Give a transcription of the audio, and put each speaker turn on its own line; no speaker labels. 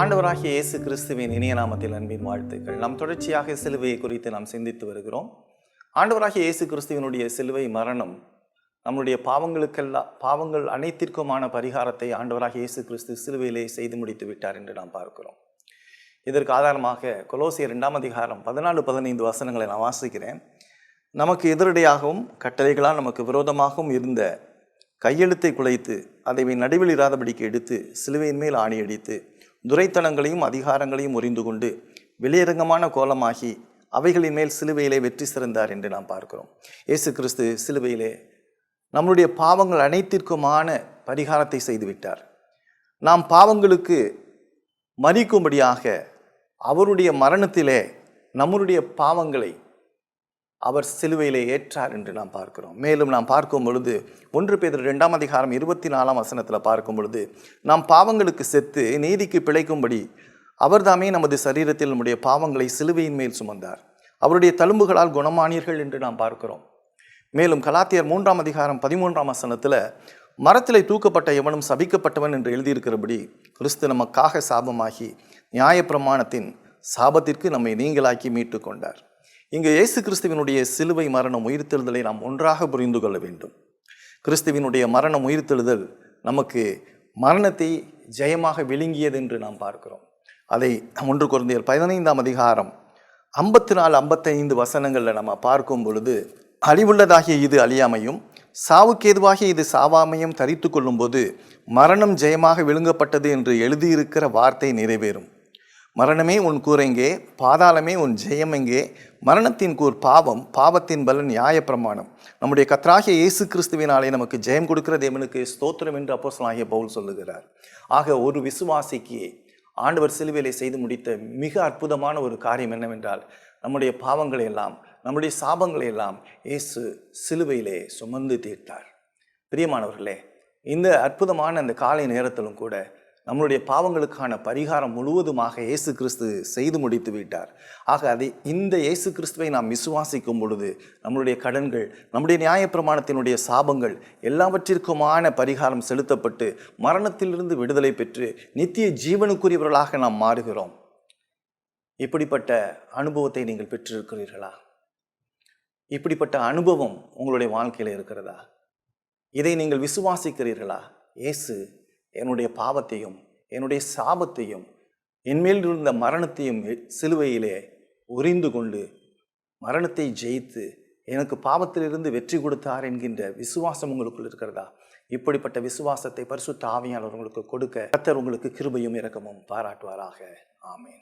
ஆண்டவராகிய இயேசு கிறிஸ்துவின் இனிய நாமத்தில் அன்பின் வாழ்த்துக்கள். நாம் தொடர்ச்சியாக சிலுவையை குறித்து நாம் சிந்தித்து வருகிறோம். ஆண்டவராகிய இயேசு கிறிஸ்துவினுடைய சிலுவை மரணம் நம்முடைய பாவங்கள் அனைத்திற்குமான பரிகாரத்தை ஆண்டவராகிய இயேசு கிறிஸ்து சிலுவையிலே செய்து முடித்து விட்டார் என்று நாம் பார்க்கிறோம். இதற்கு ஆதாரமாக கொலோசியர் 2 அதிகாரம் 14-15 வசனங்களை நான் வாசிக்கிறேன். நமக்கு எதிரடையாகவும் கட்டளைகளால் நமக்கு விரோதமாகவும் இருந்த கையெழுத்தை குலைத்து அதை நடுவில் இராதபடிக்கு எடுத்து சிலுவையின் மேல் ஆணி அடித்து துரைத்தனங்களையும் அதிகாரங்களையும் முறிந்து கொண்டு வெளியரங்கமான கோலமாகி அவைகளின் மேல் சிலுவையிலே வெற்றி சிறந்தார் என்று நாம் பார்க்கிறோம். இயேசு கிறிஸ்து சிலுவையிலே நம்முடைய பாவங்கள் அனைத்திற்குமான பரிகாரத்தை செய்துவிட்டார். நாம் பாவங்களுக்கு மரிக்கும்படியாக அவருடைய மரணத்திலே நம்முடைய பாவங்களை அவர் சிலுவையிலே ஏற்றார் என்று நாம் பார்க்கிறோம். மேலும் நாம் பார்க்கும் பொழுது 1 பேதுரு 2 அதிகாரம் 24 வசனத்தில் பார்க்கும் பொழுது, நாம் பாவங்களுக்கு செத்து நீதிக்கு பிழைக்கும்படி அவர்தாமே நமது சரீரத்தில் நம்முடைய பாவங்களை சிலுவையின் மேல் சுமந்தார், அவருடைய தழும்புகளால் குணமானீர்கள் என்று நாம் பார்க்கிறோம். மேலும் கலாத்தியர் 3 அதிகாரம் 13 வசனத்தில், மரத்திலே தூக்கப்பட்ட எவனும் சபிக்கப்பட்டவன் என்று எழுதியிருக்கிறபடி கிறிஸ்து நமக்காக சாபமாகி நியாயப்பிரமாணத்தின் சாபத்திற்கு நம்மை நீங்களாக்கி மீட்டு கொண்டார். இங்கு இயேசு கிறிஸ்துவினுடைய சிலுவை மரணம் உயிர்த்தெழுதலை நாம் ஒன்றாக புரிந்து கொள்ள வேண்டும். கிறிஸ்துவினுடைய மரணம் உயிர்த்தெழுதல் நமக்கு மரணத்தை ஜெயமாக விழுங்கியது என்று நாம் பார்க்கிறோம். அதை 1 கொரிந்தியர் 15 அதிகாரம் 54-55 வசனங்களில் நம்ம பார்க்கும் பொழுது, அழிவுள்ளதாகிய இது அழியாமையும் சாவுக்கேதுவாகிய இது சாவாமையும் தரித்து கொள்ளும் போது மரணம் ஜெயமாக விழுங்கப்பட்டது என்று எழுதியிருக்கிற வார்த்தை நிறைவேறும். மரணமே உன் கூரெங்கே, பாதாளமே உன் ஜெயம் எங்கே? மரணத்தின் கூர் பாவம், பாவத்தின் பலன் நியாயப்பிரமாணம். நம்முடைய கர்த்தராகிய இயேசு கிறிஸ்துவினாலே நமக்கு ஜெயம் கொடுக்கிற தேவனுக்கு ஸ்தோத்திரம் என்று அப்போஸ்தலனாகிய பவுல் சொல்லுகிறார். ஆக ஒரு விசுவாசிக்கு ஆண்டவர் சிலுவையிலே செய்து முடித்த மிக அற்புதமான ஒரு காரியம் என்னவென்றால், நம்முடைய பாவங்களை எல்லாம் நம்முடைய சாபங்களை எல்லாம் இயேசு சிலுவையிலே சுமந்து தீர்த்தார். பிரியமானவர்களே, இந்த அற்புதமான அந்த காலை நேரத்திலும் கூட நம்மளுடைய பாவங்களுக்கான பரிகாரம் முழுவதுமாக இயேசு கிறிஸ்து செய்து முடித்து விட்டார். ஆக இந்த இயேசு கிறிஸ்துவை நாம் விசுவாசிக்கும் பொழுது நம்மளுடைய கடன்கள், நம்முடைய நியாயப்பிரமாணத்தினுடைய சாபங்கள் எல்லாவற்றிற்குமான பரிகாரம் செலுத்தப்பட்டு மரணத்திலிருந்து விடுதலை பெற்று நித்திய ஜீவனுக்குரியவர்களாக நாம் மாறுகிறோம். இப்படிப்பட்ட அனுபவத்தை நீங்கள் பெற்றிருக்கிறீர்களா? இப்படிப்பட்ட அனுபவம் உங்களுடைய வாழ்க்கையில் இருக்கிறதா? இதை நீங்கள் விசுவாசிக்கிறீர்களா? இயேசு என்னுடைய பாவத்தையும் என்னுடைய சாபத்தையும் என்மேல் இருந்த மரணத்தையும் சிலுவையிலே உரிந்து கொண்டு மரணத்தை ஜெயித்து எனக்கு பாவத்திலிருந்து வெற்றி கொடுத்தார் என்கின்ற விசுவாசம் உங்களுக்குள் இருக்கிறதா? இப்படிப்பட்ட விசுவாசத்தை பரிசுத்த ஆவியானவர் உங்களுக்கு கொடுக்க கர்த்தர் உங்களுக்கு கிருபையும் இரக்கமும் பாராட்டுவாராக. ஆமென்.